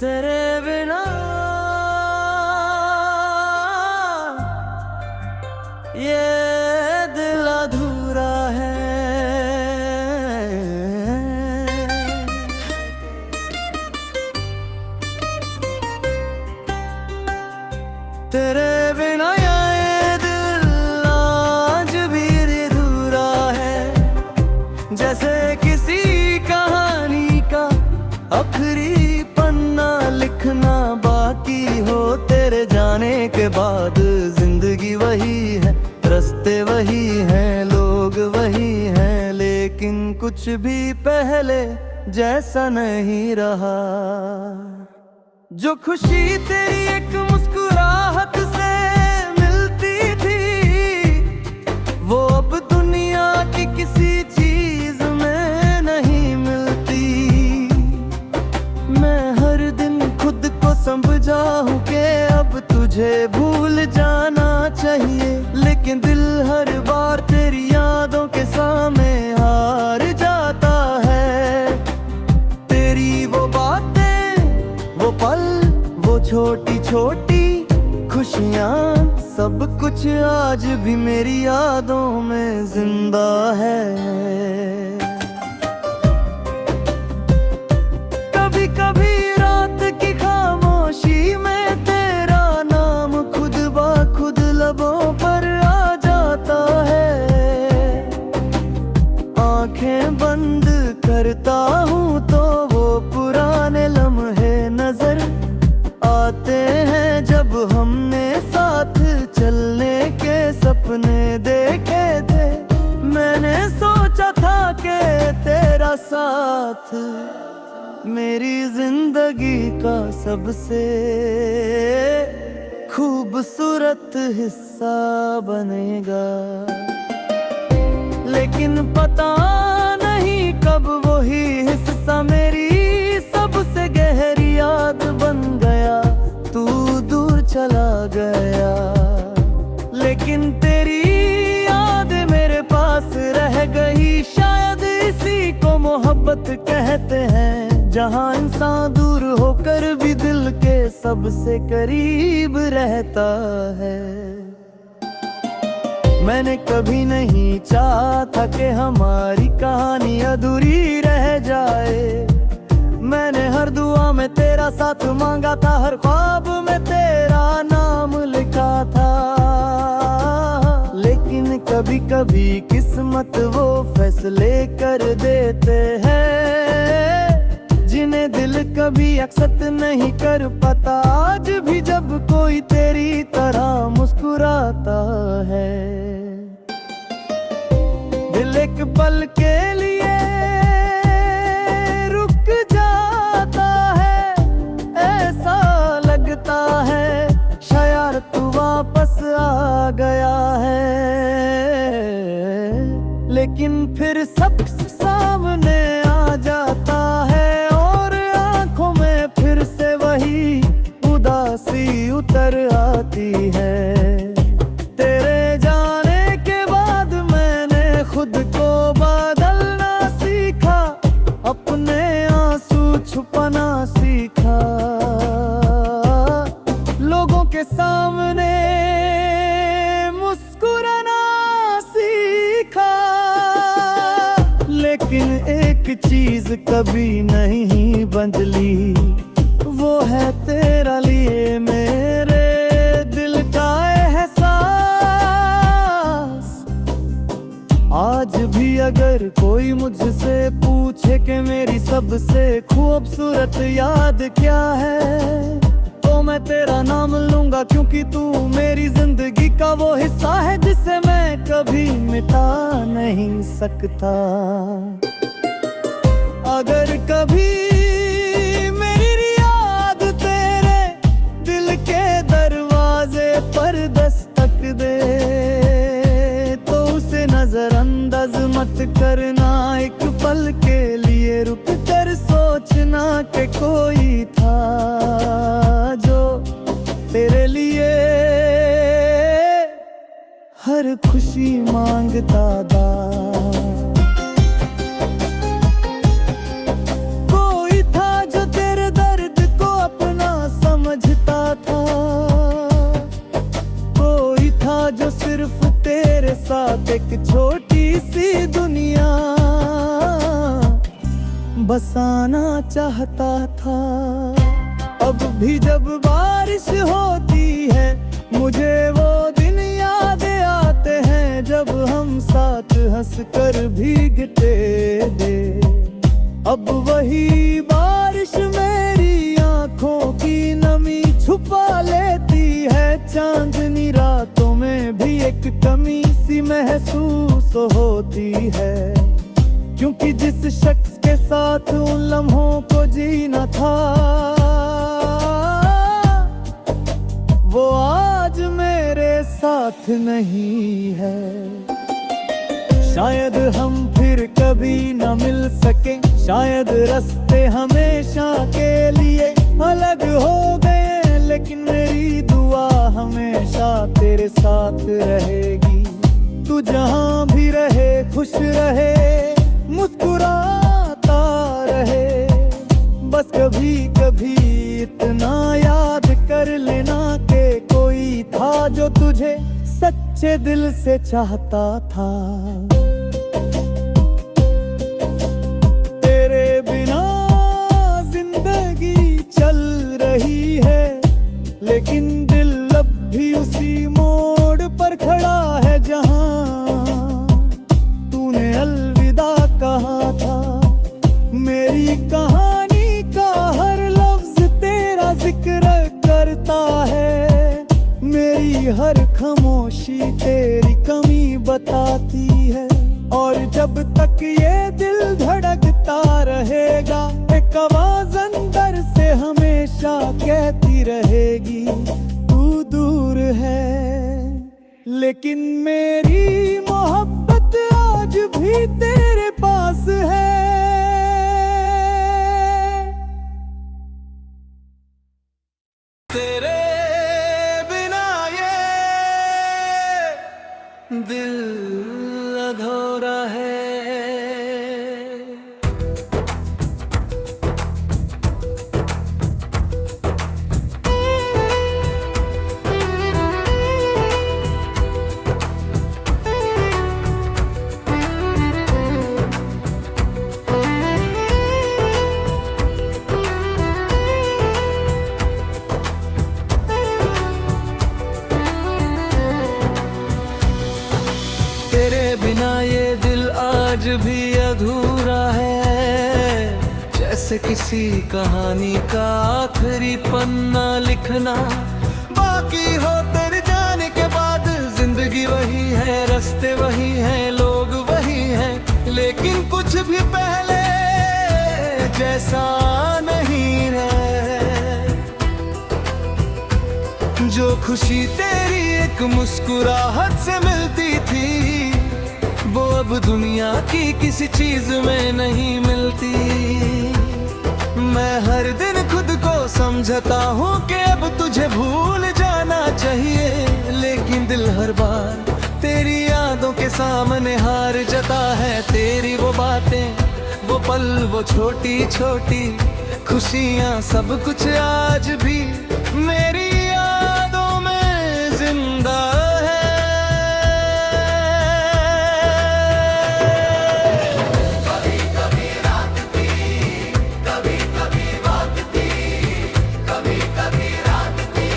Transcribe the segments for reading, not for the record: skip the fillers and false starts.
तेरे बिना ये दिल अधूरा है। तेरे बिना ये दिल आज भी अधूरा है, जैसे किसी कहानी का आखिरी पन्ना लिखना बाकी हो। तेरे जाने के बाद जिंदगी वही है, रास्ते वही हैं, लोग वही हैं, लेकिन कुछ भी पहले जैसा नहीं रहा। जो खुशी तेरी एक मुस्कुराहट से मिलती थी, वो अब दुनिया की किसी चीज में नहीं मिलती। मैं हर दिन खुद को समझा हूँ कि अब तुझे भूल जाना चाहिए, लेकिन दिल हर बार तेरी यादों के सामने हार जाता है। तेरी वो बातें, वो पल, वो छोटी छोटी खुशियाँ, सब कुछ आज भी मेरी यादों में जिंदा है। कभी कभी रात की खामोशी में तेरा नाम खुद ब खुद लबों पर आ जाता है। आंखें बंद करता हूँ तो वो पुराने लम्हे नजर आते हैं, जब हमने साथ चलने के सपने देखे थे। मैंने सोचा था कि तेरा साथ मेरी जिंदगी का सबसे खूबसूरत हिस्सा बनेगा, लेकिन पता नहीं कब वही हिस्सा मेरी सबसे गहरी याद बन गया। तू दूर चला गया, लेकिन तेरी याद मेरे पास रह गई। शायद इसी को मोहब्बत कहते हैं, जहाँ इंसान दूर होकर भी दिल के सबसे करीब रहता है। मैंने कभी नहीं चाहा था कि हमारी कहानी अधूरी रह जाए। मैंने हर दुआ में तेरा साथ मांगा था, हर ख्वाब में तेरा नाम लिखा था, लेकिन कभी कभी किस्मत वो फैसले कर देते हैं जिन्हें दिल कभी एक्सेप्ट नहीं कर पाता। आज भी जब कोई तेरी तरह मुस्कुराता है, दिल एक पल के लिए रुक जाता है। ऐसा लगता है शायद तू वापस आ गया है, लेकिन फिर सब सामने आ जाता है और आंखों में फिर से वही उदासी उतर आती है। तेरे जाने के बाद मैंने खुद को बदलना सीखा, अपने आंसू छुपाना सीखा, लोगों के सामने मुस्कुराना सीखा। लेकिन एक चीज कभी नहीं बदली, वो है तेरा लिए मेरे दिल का एहसास। आज भी अगर कोई मुझसे पूछे कि मेरी सबसे खूबसूरत याद क्या है, तो मैं तेरा नाम लूंगा, क्योंकि तू मेरी जिंदगी का वो हिस्सा है जिसे मैं कभी मिटा नहीं सकता। अगर कभी मेरी याद तेरे दिल के दरवाजे पर दस्तक दे, तो उसे नजरअंदाज मत करना। एक पल के लिए रुक कर सोचना कि कोई था जो तेरे लिए हर खुशी मांगता था। कोई था जो तेरे दर्द को बसाना चाहता था। अब भी जब बारिश होती है मुझे वो दिन याद आते हैं, जब हम साथ हंसकर भीगते थे। अब वही बारिश मेरी आंखों की नमी छुपा लेती है। चांदनी रातों में भी एक कमी सी महसूस होती है, क्योंकि जिस शख्स के साथ उन लम्हों को जीना था वो आज मेरे साथ नहीं है। शायद हम फिर कभी न मिल सके, शायद रास्ते हमेशा के लिए अलग हो गए, लेकिन मेरी दुआ हमेशा तेरे साथ रहेगी। तू जहां भी रहे खुश रहे, मुस्कुराता रहे। बस कभी कभी इतना याद कर लेना कि कोई था जो तुझे सच्चे दिल से चाहता था। तेरे बिना जिंदगी चल रही है, लेकिन दिल अब भी उसी मोड़ पर खड़ा है जहां तूने अलविदा कहा था। मेरी कहानी का हर लफ्ज तेरा जिक्र करता है, मेरी हर खामोशी तेरी कमी बताती है। और जब तक ये दिल धड़कता रहेगा, एक आवाज अंदर से हमेशा कहती रहेगी तू दूर है, लेकिन मेरी मोहब्बत आज भी तेरे पास है। तेरे बिना ये दिल अधूरा है। तेरे बिना ये दिल आज भी अधूरा है, जैसे किसी कहानी का आखिरी पन्ना लिखना बाकी हो। तेरे जाने के बाद जिंदगी वही है, रास्ते वही हैं, लोग वही हैं, लेकिन कुछ भी पहले जैसा नहीं है। जो खुशी तेरी एक मुस्कुराहट से मिलती थी, वो अब दुनिया की किसी चीज में नहीं मिलती। मैं हर दिन खुद को समझता हूँ कि अब तुझे भूल जाना चाहिए, लेकिन दिल हर बार तेरी यादों के सामने हार जाता है। तेरी वो बातें, वो पल, वो छोटी छोटी खुशियाँ, सब कुछ आज भी मेरी यादों में जिंदा है। कभी कभी रात थी, कभी कभी बात थी, कभी कभी रात थी,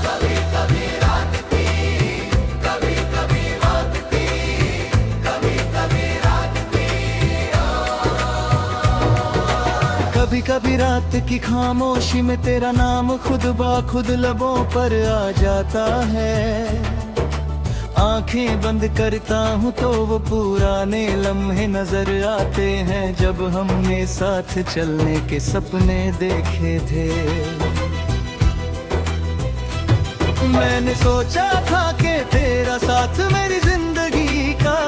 कभी कभी रात थी, कभी कभी बात थी, कभी कभी रात थी। कभी कभी रात की खामोशी में तेरा नाम खुद ब खुद लबों पर आ जाता है। आंखें बंद करता हूँ तो वो पुराने लम्हे नजर आते हैं, जब हमने साथ चलने के सपने देखे थे। मैंने सोचा था कि तेरा साथ मेरी जिंदगी का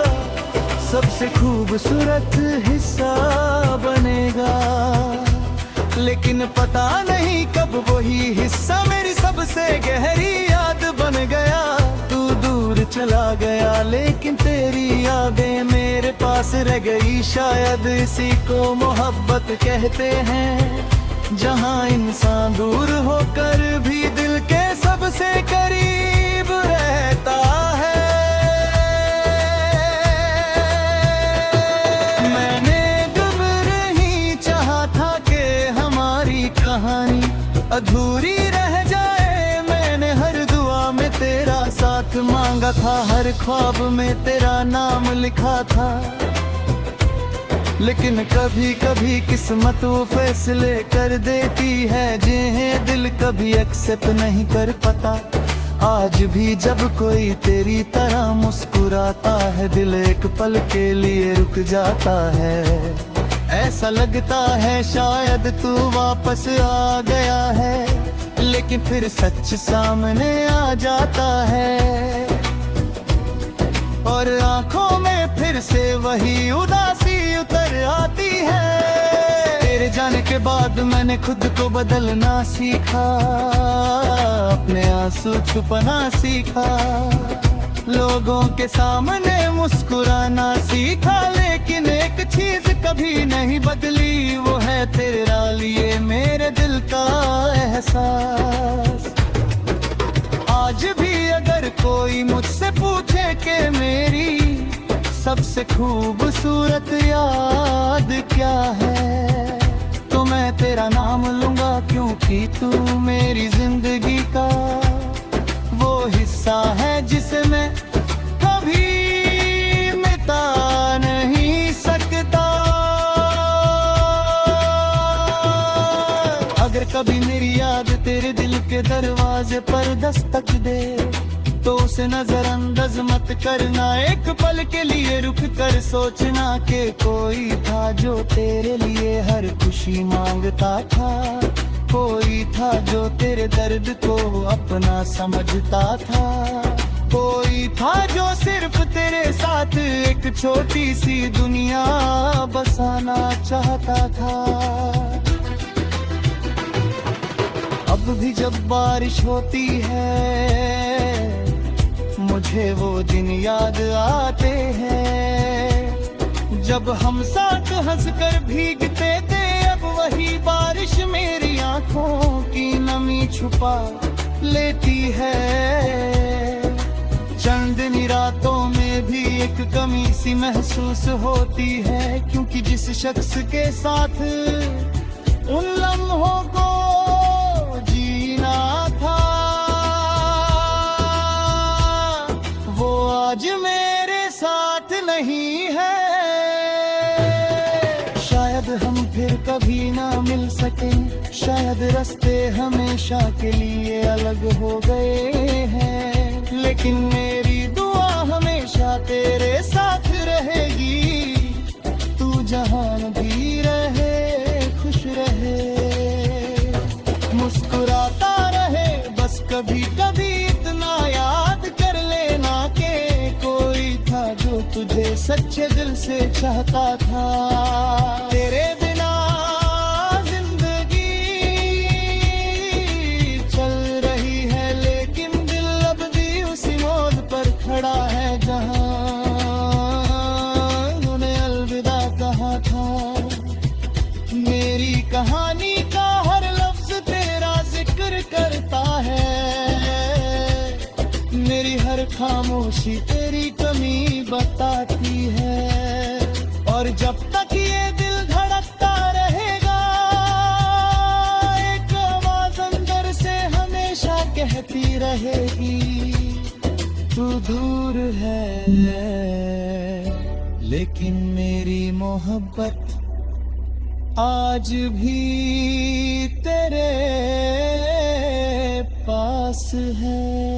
सबसे खूबसूरत हिस्सा बनेगा, लेकिन पता नहीं कब वही हिस्सा मेरी सबसे गहरी याद बन गया। तू दूर चला गया, लेकिन तेरी यादें मेरे पास रह गई। शायद इसी को मोहब्बत कहते हैं, जहां इंसान दूर होकर भी दिल के सबसे करीब रहता है। अधूरी रह जाए। मैंने हर दुआ में तेरा साथ मांगा था, हर ख्वाब में तेरा नाम लिखा था। लेकिन कभी कभी किस्मत वो फैसले कर देती है जिन्हें दिल कभी एक्सेप्ट नहीं कर पाता। आज भी जब कोई तेरी तरह मुस्कुराता है, दिल एक पल के लिए रुक जाता है। ऐसा लगता है शायद तू वापस आ गया है, लेकिन फिर सच सामने आ जाता है। और आंखों में फिर से वही उदासी उतर आती है। तेरे जाने के बाद मैंने खुद को बदलना सीखा, अपने आंसू छुपाना सीखा, लोगों के सामने मुस्कुराना सीखा। लेकिन एक चीज कभी नहीं बदली, वो है तेरा लिए मेरे दिल का एहसास। आज भी अगर कोई मुझसे पूछे कि मेरी सबसे खूबसूरत याद क्या है, तो मैं तेरा नाम लूंगा, क्योंकि तू मेरी जिंदगी का वो हिस्सा है जिसे मैं कभी मिटा नहीं सकता। अगर कभी मेरी याद तेरे दिल के दरवाजे पर दस्तक दे, तो उसे नजरअंदाज मत करना। एक पल के लिए रुक कर सोचना कि कोई था जो तेरे लिए हर खुशी मांगता था। कोई था जो तेरे दर्द को अपना समझता था। कोई था जो सिर्फ तेरे साथ एक छोटी सी दुनिया बसाना चाहता था। अब भी जब बारिश होती है, मुझे वो दिन याद आते हैं जब हम साथ हंसकर भीगते थे। अब वही बारिश मेरी आंखों की नमी छुपा लेती है। चांदनी रातों में भी एक कमी सी महसूस होती है, क्योंकि जिस शख्स के साथ उन लम्हों को जीना था, वो आज मेरे साथ नहीं है। शायद हम फिर कभी ना मिल सके, शायद रास्ते हमेशा के लिए अलग हो गए हैं, लेकिन मेरी दुआ हमेशा तेरे साथ रहेगी। तू जहां भी रहे खुश रहे, मुस्कुराता रहे, बस कभी कभी इतना याद कर लेना कि कोई था जो तुझे सच्चे दिल से चाहता था। तेरे बिना जिंदगी चल रही है, लेकिन दिल अब भी उसी मोड़ पर खड़ा है जहां उन्हें अलविदा कहा था। मेरी कहानी का हर लफ्ज तेरा जिक्र करता है, मेरी हर खामोशी तेरी कमी बताती है। और जब तक ये दिल धड़कता रहेगा, एक आवाज अंदर से हमेशा कहती रहेगी, तू दूर है लेकिन मेरी मोहब्बत आज भी तेरे पास है।